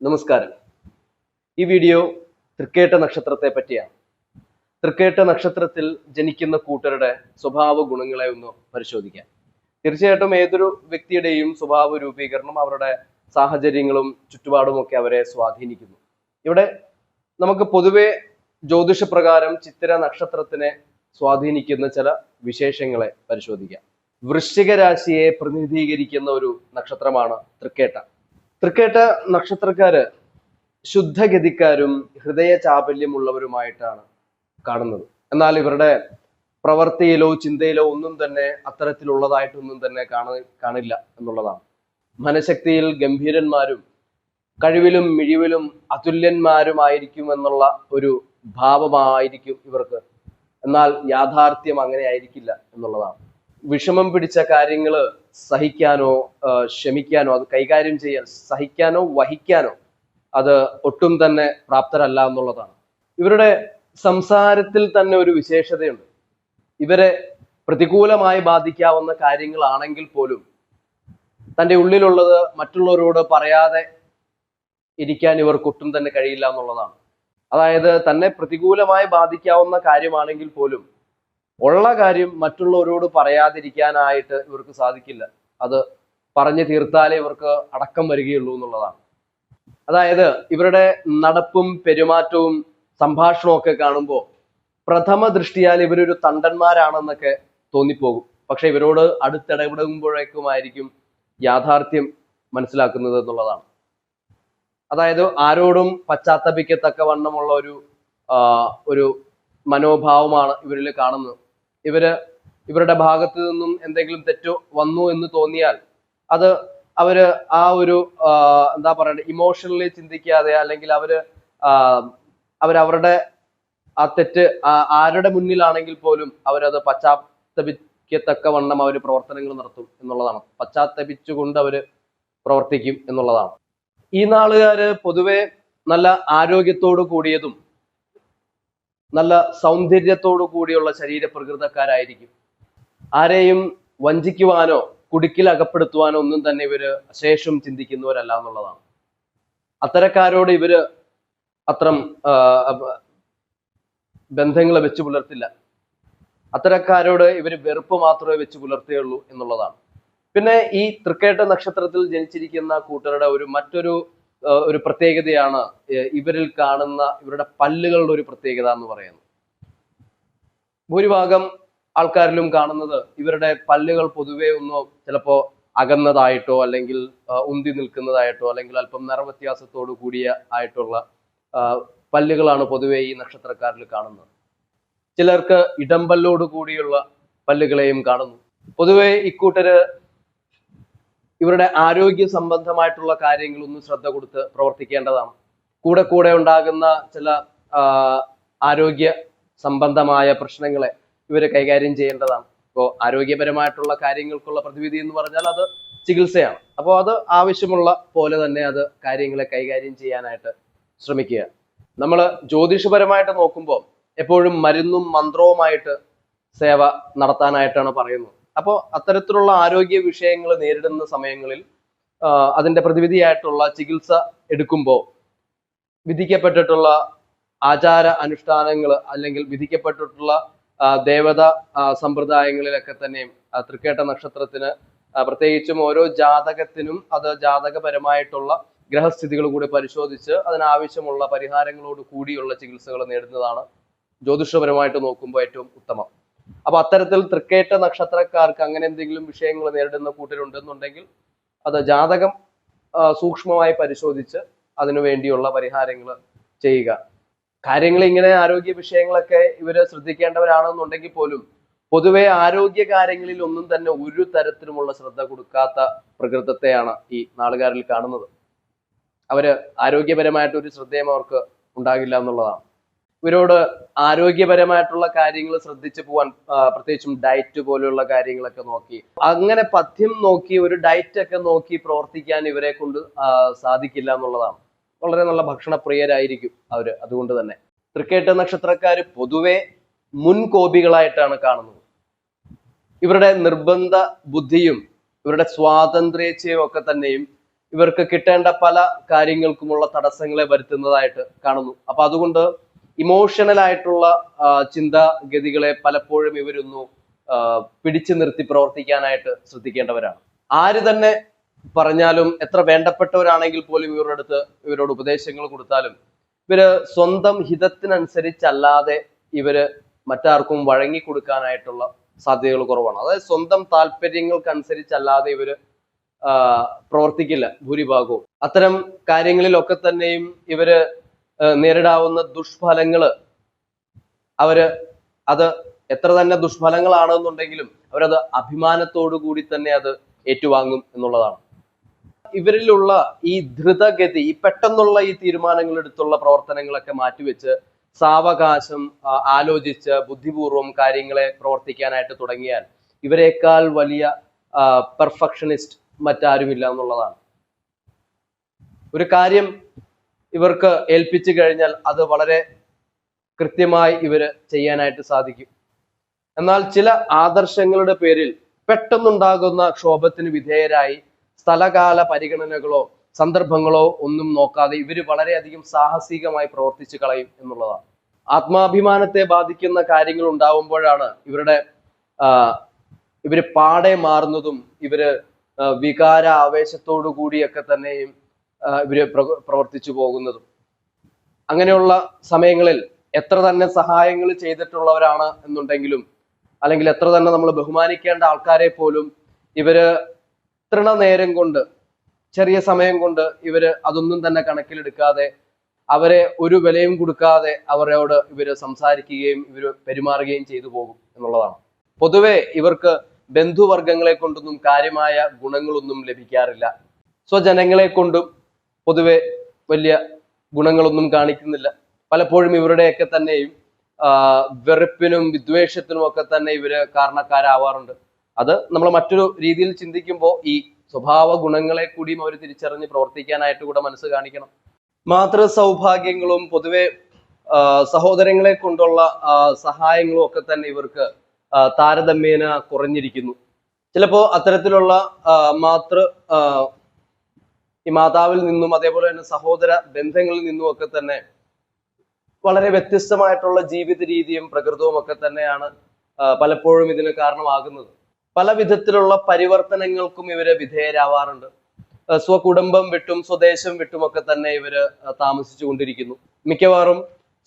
നമസ്കാരം. ഈ വീഡിയോ തൃക്കേട്ട നക്ഷത്രത്തെ പറ്റിയാണ്. തൃക്കേട്ട നക്ഷത്രത്തിൽ ജനിക്കുന്ന കൂട്ടരുടെ സ്വഭാവ ഗുണങ്ങളെ ഒന്ന് പരിശോധിക്കാം. തീർച്ചയായിട്ടും ഏതൊരു വ്യക്തിയുടെയും സ്വഭാവ രൂപീകരണം അവരുടെ സാഹചര്യങ്ങളും ചുറ്റുപാടും ഒക്കെ അവരെ സ്വാധീനിക്കുന്നു. ഇവിടെ നമുക്ക് പൊതുവെ ജ്യോതിഷപ്രകാരം ചിത്തിര നക്ഷത്രത്തിനെ സ്വാധീനിക്കുന്ന ചില വിശേഷങ്ങളെ പരിശോധിക്കാം. വൃശ്ചിക രാശിയെ പ്രതിനിധീകരിക്കുന്ന ഒരു നക്ഷത്രമാണ് തൃക്കേട്ട. തൃക്കേട്ട നക്ഷത്രക്കാര് ശുദ്ധഗതിക്കാരും ഹൃദയ ചാപല്യമുള്ളവരുമായിട്ടാണ് കാണുന്നത്. എന്നാൽ ഇവരുടെ പ്രവൃത്തിയിലോ ചിന്തയിലോ ഒന്നും തന്നെ അത്തരത്തിലുള്ളതായിട്ടൊന്നും തന്നെ കാണില്ല എന്നുള്ളതാണ്. മനഃശക്തിയിൽ ഗംഭീരന്മാരും കഴിവിലും മിഴിവിലും അതുല്യന്മാരുമായിരിക്കും എന്നുള്ള ഒരു ഭാവമായിരിക്കും ഇവർക്ക്. എന്നാൽ യാഥാർത്ഥ്യം അങ്ങനെ ആയിരിക്കില്ല എന്നുള്ളതാണ്. വിഷമം പിടിച്ച കാര്യങ്ങൾ സഹിക്കാനോ ക്ഷമിക്കാനോ അത് കൈകാര്യം ചെയ്യാൻ സഹിക്കാനോ വഹിക്കാനോ അത് ഒട്ടും തന്നെ പ്രാപ്തരല്ല എന്നുള്ളതാണ്. ഇവരുടെ സംസാരത്തിൽ തന്നെ ഒരു വിശേഷതയുണ്ട്. ഇവരെ പ്രതികൂലമായി ബാധിക്കാവുന്ന കാര്യങ്ങളാണെങ്കിൽ പോലും തൻ്റെ ഉള്ളിലുള്ളത് മറ്റുള്ളവരോട് പറയാതെ ഇരിക്കാൻ ഇവർക്ക് ഒട്ടും തന്നെ കഴിയില്ല എന്നുള്ളതാണ്. അതായത് തന്നെ പ്രതികൂലമായി ബാധിക്കാവുന്ന കാര്യമാണെങ്കിൽ പോലും ഉള്ള കാര്യം മറ്റുള്ളവരോട് പറയാതിരിക്കാനായിട്ട് ഇവർക്ക് സാധിക്കില്ല. അത് പറഞ്ഞു തീർത്താലേ ഇവർക്ക് അടക്കം വരികയുള്ളൂ എന്നുള്ളതാണ്. അതായത് ഇവരുടെ നടപ്പും പെരുമാറ്റവും സംഭാഷണവും ഒക്കെ കാണുമ്പോൾ പ്രഥമ ദൃഷ്ടിയാൽ ഇവരൊരു തണ്ടന്മാരാണെന്നൊക്കെ തോന്നിപ്പോകും. പക്ഷെ ഇവരോട് അടുത്തിടപെടുമ്പോഴേക്കുമായിരിക്കും യാഥാർത്ഥ്യം മനസ്സിലാക്കുന്നത് എന്നുള്ളതാണ്. അതായത് ആരോടും പശ്ചാത്തപിക്കത്തക്കവണ്ണമുള്ള ഒരു മനോഭാവമാണ് ഇവരിൽ കാണുന്നത്. ഇവരുടെ ഭാഗത്തു നിന്നും എന്തെങ്കിലും തെറ്റോ വന്നു എന്ന് തോന്നിയാൽ അത് അവര് ആ ഒരു എന്താ പറയണ്ടേ ഇമോഷണലി ചിന്തിക്കാതെ അല്ലെങ്കിൽ അവരവരുടെ ആ തെറ്റ് ആരുടെ മുന്നിലാണെങ്കിൽ പോലും അവരത് പശ്ചാത്തപിക്കത്തക്കവണ്ണം അവർ പ്രവർത്തനങ്ങൾ നടത്തും എന്നുള്ളതാണ്. പശ്ചാത്തപിച്ചുകൊണ്ട് അവര് പ്രവർത്തിക്കും എന്നുള്ളതാണ്. ഈ നാളുകാര് പൊതുവെ നല്ല ആരോഗ്യത്തോടു കൂടിയതും നല്ല സൗന്ദര്യത്തോടു കൂടിയുള്ള ശരീരപ്രകൃതക്കാരായിരിക്കും. ആരെയും വഞ്ചിക്കുവാനോ കുടുക്കിൽ അകപ്പെടുത്തുവാനോ ഒന്നും തന്നെ ഇവര് ശേഷം ചിന്തിക്കുന്നവരല്ല എന്നുള്ളതാണ്. അത്തരക്കാരോട് ഇവര് അത്രം ബന്ധങ്ങളെ വെച്ച് പുലർത്തില്ല. അത്തരക്കാരോട് ഇവര് വെറുപ്പ് മാത്രമേ വെച്ച് പുലർത്തുകയുള്ളൂ എന്നുള്ളതാണ്. പിന്നെ ഈ തൃക്കേട്ട നക്ഷത്രത്തിൽ ജനിച്ചിരിക്കുന്ന കൂട്ടരുടെ മറ്റൊരു പ്രത്യേകതയാണ് ഇവരിൽ കാണുന്ന ഇവരുടെ പല്ലുകളുടെ ഒരു പ്രത്യേകത എന്ന് പറയുന്നത്. ഭൂരിഭാഗം ആൾക്കാരിലും കാണുന്നത് ഇവരുടെ പല്ലുകൾ പൊതുവെ ഒന്നോ ചിലപ്പോ അകന്നതായിട്ടോ അല്ലെങ്കിൽ ഉന്തി നിൽക്കുന്നതായിട്ടോ അല്ലെങ്കിൽ അല്പം നിറവ്യത്യാസത്തോടു കൂടിയ ആയിട്ടുള്ള പല്ലുകളാണ് പൊതുവെ ഈ നക്ഷത്രക്കാരിൽ കാണുന്നത്. ചിലർക്ക് ഇടംപല്ലോട് കൂടിയുള്ള പല്ലുകളെയും കാണുന്നു. പൊതുവെ ഇക്കൂട്ടര് ഇവരുടെ ആരോഗ്യ സംബന്ധമായിട്ടുള്ള കാര്യങ്ങളൊന്നും ശ്രദ്ധ കൊടുത്ത് പ്രവർത്തിക്കേണ്ടതാണ്. കൂടെ ഉണ്ടാകുന്ന ചില ആരോഗ്യ സംബന്ധമായ പ്രശ്നങ്ങളെ ഇവര് കൈകാര്യം ചെയ്യേണ്ടതാണ്. ഇപ്പോൾ ആരോഗ്യപരമായിട്ടുള്ള കാര്യങ്ങൾക്കുള്ള പ്രതിവിധി എന്ന് പറഞ്ഞാൽ അത് ചികിത്സയാണ്. അപ്പോൾ അത് ആവശ്യമുള്ള പോലെ തന്നെ അത് കാര്യങ്ങളെ കൈകാര്യം ചെയ്യാനായിട്ട് ശ്രമിക്കുക. നമ്മൾ ജ്യോതിഷപരമായിട്ട് നോക്കുമ്പോൾ എപ്പോഴും മരുന്നും മന്ത്രവുമായിട്ട് സേവ നടത്താനായിട്ടാണ് പറയുന്നത്. അപ്പോൾ അത്തരത്തിലുള്ള ആരോഗ്യ വിഷയങ്ങൾ നേരിടുന്ന സമയങ്ങളിൽ അതിൻ്റെ പ്രതിവിധിയായിട്ടുള്ള ചികിത്സ എടുക്കുമ്പോൾ വിധിക്കപ്പെട്ടിട്ടുള്ള ആചാര അനുഷ്ഠാനങ്ങൾ അല്ലെങ്കിൽ വിധിക്കപ്പെട്ടിട്ടുള്ള ദേവത സമ്പ്രദായങ്ങളിലൊക്കെ തന്നെയും തൃക്കേട്ട നക്ഷത്രത്തിന് പ്രത്യേകിച്ചും ഓരോ ജാതകത്തിനും അത് ജാതകപരമായിട്ടുള്ള ഗ്രഹസ്ഥിതികൾ കൂടി പരിശോധിച്ച് അതിനാവശ്യമുള്ള പരിഹാരങ്ങളോട് കൂടിയുള്ള ചികിത്സകൾ നേടുന്നതാണ് ജ്യോതിഷപരമായിട്ട് നോക്കുമ്പോൾ ഏറ്റവും ഉത്തമം. അപ്പൊ അത്തരത്തിൽ തൃക്കേട്ട നക്ഷത്രക്കാർക്ക് അങ്ങനെ എന്തെങ്കിലും വിഷയങ്ങൾ നേരിടുന്ന കൂട്ടരുണ്ടെന്നുണ്ടെങ്കിൽ അത് ജാതകം സൂക്ഷ്മമായി പരിശോധിച്ച് അതിനു വേണ്ടിയുള്ള പരിഹാരങ്ങൾ ചെയ്യുക. കാര്യങ്ങൾ ഇങ്ങനെ ആരോഗ്യ വിഷയങ്ങളൊക്കെ ഇവര് ശ്രദ്ധിക്കേണ്ടവരാണെന്നുണ്ടെങ്കിൽ പോലും പൊതുവെ ആരോഗ്യ കാര്യങ്ങളിൽ ഒന്നും തന്നെ ഒരു തരത്തിലുമുള്ള ശ്രദ്ധ കൊടുക്കാത്ത പ്രകൃതത്തെയാണ് ഈ നാളുകാരിൽ കാണുന്നത്. അവര് ആരോഗ്യപരമായിട്ട് ഒരു ശ്രദ്ധയും അവർക്ക് ഉണ്ടാകില്ല എന്നുള്ളതാണ്. ഇവരോട് ആരോഗ്യപരമായിട്ടുള്ള കാര്യങ്ങൾ ശ്രദ്ധിച്ചു പോവാൻ പ്രത്യേകിച്ചും ഡയറ്റ് പോലെയുള്ള കാര്യങ്ങളൊക്കെ നോക്കി അങ്ങനെ പഥ്യം നോക്കി ഒരു ഡയറ്റ് ഒക്കെ നോക്കി പ്രവർത്തിക്കാൻ ഇവരെ കൊണ്ട് സാധിക്കില്ല എന്നുള്ളതാണ്. വളരെ നല്ല ഭക്ഷണപ്രിയരായിരിക്കും അവര്. അതുകൊണ്ട് തന്നെ തൃക്കേട്ട നക്ഷത്രക്കാര് പൊതുവെ മുൻകോപികളായിട്ടാണ് കാണുന്നത്. ഇവരുടെ നിർബന്ധ ബുദ്ധിയും ഇവരുടെ സ്വാതന്ത്ര്യേച്ഛയും ഒക്കെ തന്നെയും ഇവർക്ക് കിട്ടേണ്ട പല കാര്യങ്ങൾക്കുമുള്ള തടസ്സങ്ങളെ വരുത്തുന്നതായിട്ട് കാണുന്നു. അപ്പൊ അതുകൊണ്ട് ഇമോഷണൽ ആയിട്ടുള്ള ചിന്താഗതികളെ പലപ്പോഴും ഇവരൊന്നു പിടിച്ചു നിർത്തി പ്രവർത്തിക്കാനായിട്ട് ശ്രദ്ധിക്കേണ്ടവരാണ്. ആര് തന്നെ പറഞ്ഞാലും, എത്ര വേണ്ടപ്പെട്ടവരാണെങ്കിൽ പോലും ഇവരോട് ഉപദേശങ്ങൾ കൊടുത്താലും ഇവര് സ്വന്തം ഹിതത്തിനനുസരിച്ചല്ലാതെ ഇവര് മറ്റാർക്കും വഴങ്ങി കൊടുക്കാനായിട്ടുള്ള സാധ്യതകൾ കുറവാണ്. അതായത് സ്വന്തം താല്പര്യങ്ങൾക്കനുസരിച്ചല്ലാതെ ഇവര് പ്രവർത്തിക്കില്ല ഭൂരിഭാഗവും. അത്തരം കാര്യങ്ങളിലൊക്കെ തന്നെയും ഇവര് നേരിടാവുന്ന ദുഷ്ഫലങ്ങള് അത് എത്ര തന്നെ ദുഷ്ഫലങ്ങളാണെന്നുണ്ടെങ്കിലും അവരത് അഭിമാനത്തോടു കൂടി തന്നെ അത് ഏറ്റുവാങ്ങും എന്നുള്ളതാണ്. ഇവരിലുള്ള ഈ ധൃതഗതി, ഈ പെട്ടെന്നുള്ള ഈ തീരുമാനങ്ങൾ എടുത്തുള്ള പ്രവർത്തനങ്ങളൊക്കെ മാറ്റിവെച്ച് സാവകാശം ആലോചിച്ച് ബുദ്ധിപൂർവം കാര്യങ്ങളെ പ്രവർത്തിക്കാനായിട്ട് തുടങ്ങിയാൽ ഇവരെക്കാൾ വലിയ പെർഫെക്ഷനിസ്റ്റ് മറ്റാരുമില്ല എന്നുള്ളതാണ്. ഒരു കാര്യം ഇവർക്ക് ഏൽപ്പിച്ചു കഴിഞ്ഞാൽ അത് വളരെ കൃത്യമായി ഇവര് ചെയ്യാനായിട്ട് സാധിക്കും. എന്നാൽ ചില ആദർശങ്ങളുടെ പേരിൽ പെട്ടെന്നുണ്ടാകുന്ന ക്ഷോഭത്തിന് വിധേയരായി സ്ഥലകാല പരിഗണനകളോ സന്ദർഭങ്ങളോ ഒന്നും നോക്കാതെ ഇവര് വളരെയധികം സാഹസികമായി പ്രവർത്തിച്ചു കളയും എന്നുള്ളതാണ്. ആത്മാഭിമാനത്തെ ബാധിക്കുന്ന കാര്യങ്ങൾ ഉണ്ടാവുമ്പോഴാണ് ഇവര് പാടെ മാറുന്നതും ഇവര് വികാര ആവേശത്തോടു കൂടിയൊക്കെ തന്നെയും ഇവര് പ്രവർത്തിച്ചു പോകുന്നതും. അങ്ങനെയുള്ള സമയങ്ങളിൽ എത്ര തന്നെ സഹായങ്ങൾ ചെയ്തിട്ടുള്ളവരാണ് എന്നുണ്ടെങ്കിലും, അല്ലെങ്കിൽ എത്ര തന്നെ നമ്മൾ ബഹുമാനിക്കേണ്ട ആൾക്കാരെ പോലും ഇവര് തൃണനേരം കൊണ്ട്, ചെറിയ സമയം കൊണ്ട് ഇവര് അതൊന്നും തന്നെ കണക്കിലെടുക്കാതെ, അവരെ ഒരു വിലയും കൊടുക്കാതെ അവരോട് ഇവര് സംസാരിക്കുകയും ഇവര് പെരുമാറുകയും ചെയ്തു പോകും എന്നുള്ളതാണ്. പൊതുവെ ഇവർക്ക് ബന്ധുവർഗങ്ങളെ കൊണ്ടൊന്നും കാര്യമായ ഗുണങ്ങളൊന്നും ലഭിക്കാറില്ല. സ്വജനങ്ങളെ കൊണ്ടും പൊതുവെ വലിയ ഗുണങ്ങളൊന്നും കാണിക്കുന്നില്ല. പലപ്പോഴും ഇവരുടെയൊക്കെ തന്നെയും വെറുപ്പിനും വിദ്വേഷത്തിനും ഒക്കെ തന്നെ ഇവര് കാരണക്കാരാവാറുണ്ട്. അത് നമ്മൾ മറ്റൊരു രീതിയിൽ ചിന്തിക്കുമ്പോൾ ഈ സ്വഭാവ ഗുണങ്ങളെ കൂടിയും അവർ തിരിച്ചറിഞ്ഞ് പ്രവർത്തിക്കാനായിട്ട് കൂടെ മനസ്സ് കാണിക്കണം. മാതൃ സൗഭാഗ്യങ്ങളും പൊതുവെ സഹോദരങ്ങളെ കൊണ്ടുള്ള സഹായങ്ങളും ഒക്കെ തന്നെ ഇവർക്ക് താരതമ്യേന കുറഞ്ഞിരിക്കുന്നു. ചിലപ്പോ അത്തരത്തിലുള്ള ഈ മാതാവിൽ നിന്നും അതേപോലെ തന്നെ സഹോദര ബന്ധങ്ങളിൽ നിന്നും ഒക്കെ തന്നെ വളരെ വ്യത്യസ്തമായിട്ടുള്ള ജീവിത രീതിയും പ്രകൃതവും ഒക്കെ തന്നെയാണ് പലപ്പോഴും ഇതിന് കാരണമാകുന്നത്. പല വിധത്തിലുള്ള പരിവർത്തനങ്ങൾക്കും ഇവര് വിധേയരാവാറുണ്ട്. സ്വകുടുംബം വിട്ടും സ്വദേശം വിട്ടുമൊക്കെ തന്നെ ഇവര് താമസിച്ചു കൊണ്ടിരിക്കുന്നു. മിക്കവാറും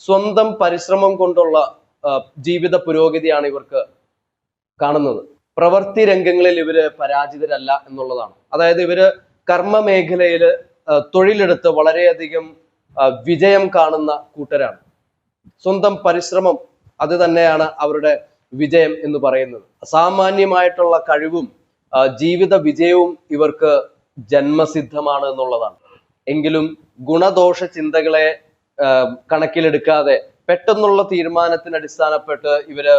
സ്വന്തം പരിശ്രമം കൊണ്ടുള്ള ജീവിത പുരോഗതിയാണ് ഇവർക്ക് കാണുന്നത്. പ്രവൃത്തി രംഗങ്ങളിൽ ഇവര് പരാജിതരല്ല എന്നുള്ളതാണ്. അതായത് ഇവര് കർമ്മ മേഖലയില് തൊഴിലെടുത്ത് വളരെയധികം വിജയം കാണുന്ന കൂട്ടരാണ്. സ്വന്തം പരിശ്രമം അത് തന്നെയാണ് അവരുടെ വിജയം എന്ന് പറയുന്നത്. അസാമാന്യമായിട്ടുള്ള കഴിവും ജീവിത വിജയവും ഇവർക്ക് ജന്മസിദ്ധമാണ് എന്നുള്ളതാണ്. എങ്കിലും ഗുണദോഷ ചിന്തകളെ കണക്കിലെടുക്കാതെ പെട്ടെന്നുള്ള തീരുമാനത്തിന് അടിസ്ഥാനപ്പെട്ട് ഇവര്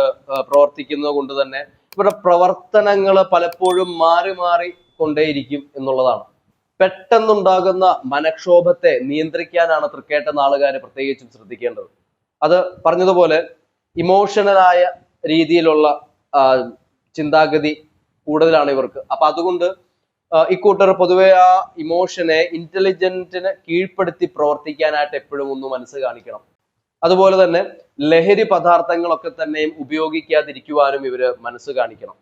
പ്രവർത്തിക്കുന്നത് കൊണ്ട് തന്നെ ഇവരുടെ പ്രവർത്തനങ്ങൾ പലപ്പോഴും മാറി മാറി കൊണ്ടേയിരിക്കും എന്നുള്ളതാണ്. പെട്ടെന്നുണ്ടാകുന്ന മനക്ഷോഭത്തെ നിയന്ത്രിക്കാനാണ് തൃക്കേട്ട നാളുകാര് പ്രത്യേകിച്ചും ശ്രദ്ധിക്കേണ്ടത്. അത് പറഞ്ഞതുപോലെ ഇമോഷണലായ രീതിയിലുള്ള ചിന്താഗതി കൂടുതലാണ് ഇവർക്ക്. അപ്പൊ അതുകൊണ്ട് ഇക്കൂട്ടർ പൊതുവെ ആ ഇമോഷനെ ഇന്റലിജന്റിന് കീഴ്പ്പെടുത്തി പ്രവർത്തിക്കാനായിട്ട് എപ്പോഴും ഒന്ന് മനസ്സ് കാണിക്കണം. അതുപോലെ തന്നെ ലഹരി പദാർത്ഥങ്ങളൊക്കെ തന്നെയും ഉപയോഗിക്കാതിരിക്കുവാനും ഇവര് മനസ്സ് കാണിക്കണം.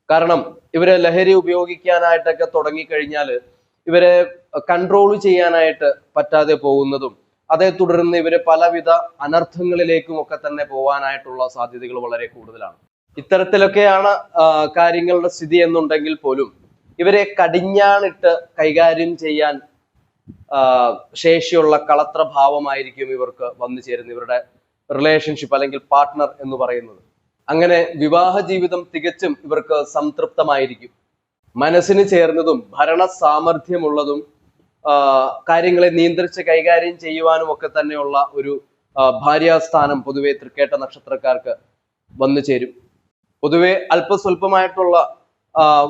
കാരണം ഇവര് ലഹരി ഉപയോഗിക്കാനായിട്ടൊക്കെ തുടങ്ങിക്കഴിഞ്ഞാല് ഇവരെ കൺട്രോൾ ചെയ്യാനായിട്ട് പറ്റാതെ പോകുന്നതും അതേ തുടർന്ന് ഇവര് പലവിധ അനർത്ഥങ്ങളിലേക്കും ഒക്കെ തന്നെ പോകാനായിട്ടുള്ള സാധ്യതകൾ വളരെ കൂടുതലാണ്. ഇത്തരത്തിലൊക്കെയാണ് കാര്യങ്ങളുടെ സ്ഥിതി എന്നുണ്ടെങ്കിൽ പോലും ഇവരെ കടിഞ്ഞാണിട്ട് കൈകാര്യം ചെയ്യാൻ ശേഷിയുള്ള കളത്ര ഭാവമായിരിക്കും ഇവർക്ക് വന്നു ചേരുന്നത്, ഇവരുടെ റിലേഷൻഷിപ്പ് അല്ലെങ്കിൽ പാർട്ട്ണർ എന്ന് പറയുന്നത്. അങ്ങനെ വിവാഹ ജീവിതം തികച്ചും ഇവർക്ക് സംതൃപ്തമായിരിക്കും. മനസ്സിന് ചേർന്നതും ഭരണ സാമർഥ്യമുള്ളതും കാര്യങ്ങളെ നിയന്ത്രിച്ച് കൈകാര്യം ചെയ്യുവാനും ഒക്കെ തന്നെയുള്ള ഒരു ഭാര്യാസ്ഥാനം പൊതുവെ തൃക്കേട്ട നക്ഷത്രക്കാർക്ക് വന്നു ചേരും. പൊതുവെ അല്പസ്വല്പമായിട്ടുള്ള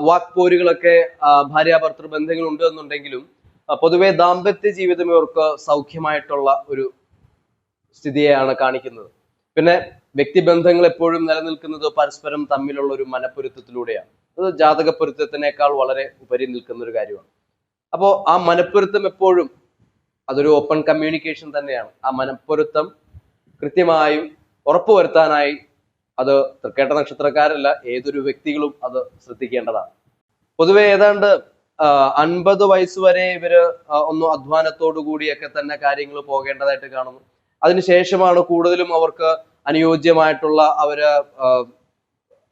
വാക്പോരുകളൊക്കെ ഭാര്യാഭർത്തൃ ബന്ധങ്ങൾ ഉണ്ട് എന്നുണ്ടെങ്കിലും പൊതുവെ ദാമ്പത്യ ജീവിതം ഇവർക്ക് സൗഖ്യമായിട്ടുള്ള ഒരു സ്ഥിതിയെയാണ് കാണിക്കുന്നത്. പിന്നെ വ്യക്തിബന്ധങ്ങൾ എപ്പോഴും നിലനിൽക്കുന്നത് പരസ്പരം തമ്മിലുള്ള ഒരു മനപ്പൊരുത്തത്തിലൂടെയാണ്. അത് ജാതക പൊരുത്തത്തിനേക്കാൾ വളരെ ഉപരി നിൽക്കുന്ന ഒരു കാര്യമാണ്. അപ്പോൾ ആ മനപ്പൊരുത്തം എപ്പോഴും അതൊരു ഓപ്പൺ കമ്മ്യൂണിക്കേഷൻ തന്നെയാണ്. ആ മനപ്പൊരുത്തം കൃത്യമായും ഉറപ്പുവരുത്താനായി അത് തൃക്കേട്ട നക്ഷത്രക്കാരല്ല, ഏതൊരു വ്യക്തികളും അത് ശ്രദ്ധിക്കേണ്ടതാണ്. പൊതുവെ ഏതാണ്ട് 50 വയസ്സ് വരെ ഇവര് ഒന്ന് അധ്വാനത്തോടു കൂടിയൊക്കെ തന്നെ കാര്യങ്ങൾ പോകേണ്ടതായിട്ട് കാണുന്നു. അതിനുശേഷമാണ് കൂടുതലും അവർക്ക് അനുയോജ്യമായിട്ടുള്ള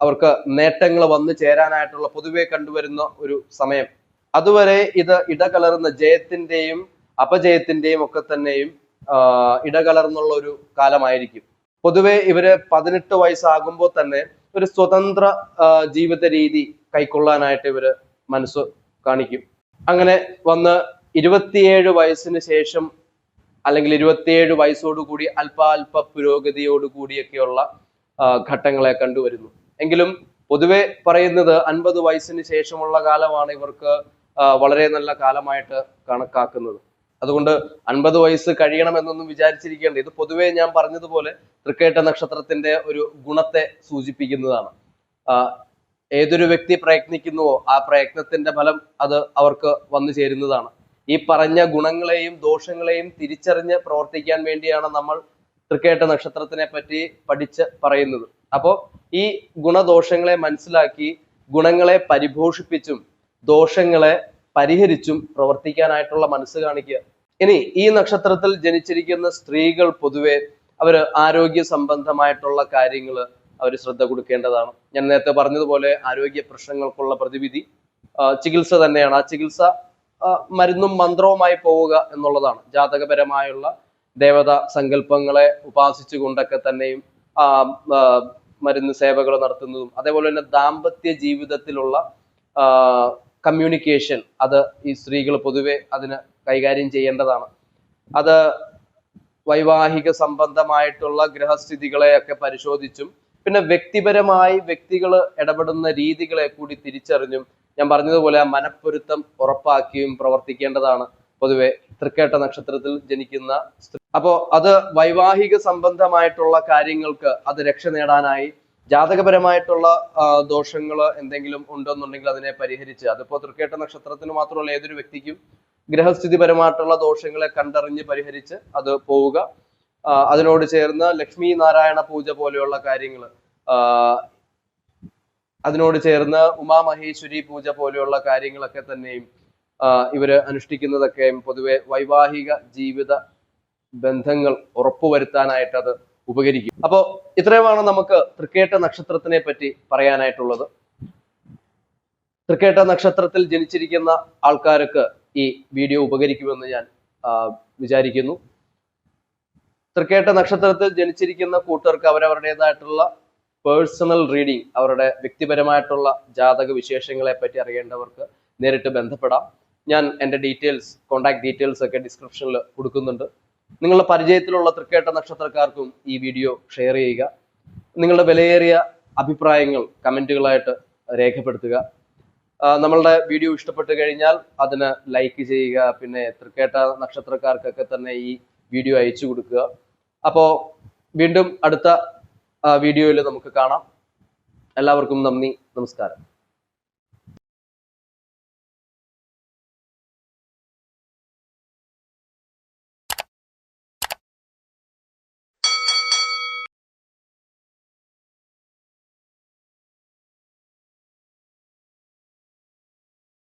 അവർക്ക് നേട്ടങ്ങൾ വന്നു ചേരാനായിട്ടുള്ള പൊതുവെ കണ്ടുവരുന്ന ഒരു സമയം. അതുവരെ ഇത് ഇടകലർന്ന ജയത്തിന്റെയും അപജയത്തിന്റെയും ഒക്കെ തന്നെയും ഇടകലർന്നുള്ള ഒരു കാലമായിരിക്കും. പൊതുവെ ഇവര് 18 വയസ്സാകുമ്പോൾ തന്നെ ഒരു സ്വതന്ത്ര ജീവിത രീതി കൈക്കൊള്ളാനായിട്ട് ഇവര് മനസ്സ് കാണിക്കും. അങ്ങനെ വന്ന് 27 വയസ്സിന് ശേഷം അല്ലെങ്കിൽ 27 വയസ്സോടുകൂടി അല്പാൽപ പുരോഗതിയോടുകൂടിയൊക്കെയുള്ള ഘട്ടങ്ങളെ കണ്ടുവരുന്നു. എങ്കിലും പൊതുവെ പറയുന്നത് 50 വയസ്സിന് ശേഷമുള്ള കാലമാണ് ഇവർക്ക് വളരെ നല്ല കാലമായിട്ട് കണക്കാക്കുന്നത്. അതുകൊണ്ട് 50 വയസ്സ് കഴിയണമെന്നൊന്നും വിചാരിച്ചിരിക്കേണ്ട. ഇത് പൊതുവെ ഞാൻ പറഞ്ഞതുപോലെ തൃക്കേട്ട നക്ഷത്രത്തിന്റെ ഒരു ഗുണത്തെ സൂചിപ്പിക്കുന്നതാണ്. ഏതൊരു വ്യക്തി പ്രയത്നിക്കുന്നുവോ ആ പ്രയത്നത്തിന്റെ ഫലം അത് അവർക്ക് വന്നു ചേരുന്നതാണ്. ഈ പറഞ്ഞ ഗുണങ്ങളെയും ദോഷങ്ങളെയും തിരിച്ചറിഞ്ഞ് പ്രവർത്തിക്കാൻ വേണ്ടിയാണ് നമ്മൾ തൃക്കേട്ട നക്ഷത്രത്തിനെ പറ്റി പഠിച്ച് പറയുന്നത്. അപ്പോൾ ഈ ഗുണദോഷങ്ങളെ മനസ്സിലാക്കി ഗുണങ്ങളെ പരിപോഷിപ്പിച്ചും ദോഷങ്ങളെ പരിഹരിച്ചും പ്രവർത്തിക്കാനായിട്ടുള്ള മനസ്സ് കാണിക്കുക. ഇനി ഈ നക്ഷത്രത്തിൽ ജനിച്ചിരിക്കുന്ന സ്ത്രീകൾ പൊതുവെ അവര് ആരോഗ്യ സംബന്ധമായിട്ടുള്ള കാര്യങ്ങൾ അവർ ശ്രദ്ധ കൊടുക്കേണ്ടതാണ്. ഞാൻ നേരത്തെ പറഞ്ഞതുപോലെ ആരോഗ്യ പ്രശ്നങ്ങൾക്കുള്ള പ്രതിവിധി ചികിത്സ തന്നെയാണ്. ആ ചികിത്സ മരുന്നും മന്ത്രവുമായി പോവുക എന്നുള്ളതാണ്. ജാതകപരമായുള്ള ദേവതാ സങ്കല്പങ്ങളെ ഉപാസിച്ചുകൊണ്ടൊക്കെ തന്നെയും മരുന്ന് സേവകൾ നടത്തുന്നതും അതേപോലെ തന്നെ ദാമ്പത്യ ജീവിതത്തിലുള്ള കമ്മ്യൂണിക്കേഷൻ അത് ഈ സ്ത്രീകൾ പൊതുവെ അതിന് കൈകാര്യം ചെയ്യേണ്ടതാണ്. അത് വൈവാഹിക സംബന്ധമായിട്ടുള്ള ഗ്രഹസ്ഥിതികളെയൊക്കെ പരിശോധിച്ചും പിന്നെ വ്യക്തിപരമായി വ്യക്തികൾ ഇടപെടുന്ന രീതികളെ കൂടി തിരിച്ചറിഞ്ഞും ഞാൻ പറഞ്ഞതുപോലെ ആ മനപ്പൊരുത്തം ഉറപ്പാക്കിയും പ്രവർത്തിക്കേണ്ടതാണ് പൊതുവെ തൃക്കേട്ട നക്ഷത്രത്തിൽ ജനിക്കുന്ന സ്ത്രീ. അപ്പോ അത് വൈവാഹിക സംബന്ധമായിട്ടുള്ള കാര്യങ്ങൾക്ക് അത് രക്ഷ നേടാനായി ജാതകപരമായിട്ടുള്ള ദോഷങ്ങൾ എന്തെങ്കിലും ഉണ്ടെന്നുണ്ടെങ്കിൽ അതിനെ പരിഹരിച്ച്, അതിപ്പോ തൃക്കേട്ട നക്ഷത്രത്തിന് മാത്രമല്ല ഏതൊരു വ്യക്തിക്കും ഗ്രഹസ്ഥിതിപരമായിട്ടുള്ള ദോഷങ്ങളെ കണ്ടറിഞ്ഞ് പരിഹരിച്ച് അത് പോവുക. അതിനോട് ചേർന്ന് ലക്ഷ്മി നാരായണ പൂജ പോലെയുള്ള കാര്യങ്ങൾ, അതിനോട് ചേർന്ന് ഉമാമഹേശ്വരി പൂജ പോലെയുള്ള കാര്യങ്ങളൊക്കെ തന്നെയും ഇവര് അനുഷ്ഠിക്കുന്നതൊക്കെയും പൊതുവെ വൈവാഹിക ജീവിത ബന്ധങ്ങൾ ഉറപ്പുവരുത്താനായിട്ട് അത് ഉപകരിക്കും. അപ്പോ ഇത്രയുമാണ് നമുക്ക് തൃക്കേട്ട നക്ഷത്രത്തിനെ പറ്റി പറയാനായിട്ടുള്ളത്. തൃക്കേട്ട നക്ഷത്രത്തിൽ ജനിച്ചിരിക്കുന്ന ആൾക്കാർക്ക് ഈ വീഡിയോ ഉപകരിക്കുമെന്ന് ഞാൻ വിചാരിക്കുന്നു. തൃക്കേട്ട നക്ഷത്രത്തിൽ ജനിച്ചിരിക്കുന്ന കൂട്ടർക്ക് അവരവരുടേതായിട്ടുള്ള പേഴ്സണൽ റീഡിംഗ്, അവരുടെ വ്യക്തിപരമായിട്ടുള്ള ജാതക വിശേഷങ്ങളെ പറ്റി അറിയേണ്ടവർക്ക് നേരിട്ട് ബന്ധപ്പെടാം. ഞാൻ എൻ്റെ കോണ്ടാക്ട് ഡീറ്റെയിൽസ് ഒക്കെ ഡിസ്ക്രിപ്ഷനിൽ കൊടുക്കുന്നുണ്ട്. നിങ്ങളുടെ പരിചയത്തിലുള്ള തൃക്കേട്ട നക്ഷത്രക്കാർക്കും ഈ വീഡിയോ ഷെയർ ചെയ്യുക. നിങ്ങളുടെ വിലയേറിയ അഭിപ്രായങ്ങൾ കമൻറ്റുകളായിട്ട് രേഖപ്പെടുത്തുക. നമ്മളുടെ വീഡിയോ ഇഷ്ടപ്പെട്ട് കഴിഞ്ഞാൽ അതിന് ലൈക്ക് ചെയ്യുക. പിന്നെ തൃക്കേട്ട നക്ഷത്രക്കാർക്കൊക്കെ തന്നെ ഈ വീഡിയോ അയച്ചു കൊടുക്കുക. അപ്പോൾ വീണ്ടും അടുത്ത വീഡിയോയിൽ നമുക്ക് കാണാം. എല്ലാവർക്കും നന്ദി, നമസ്കാരം.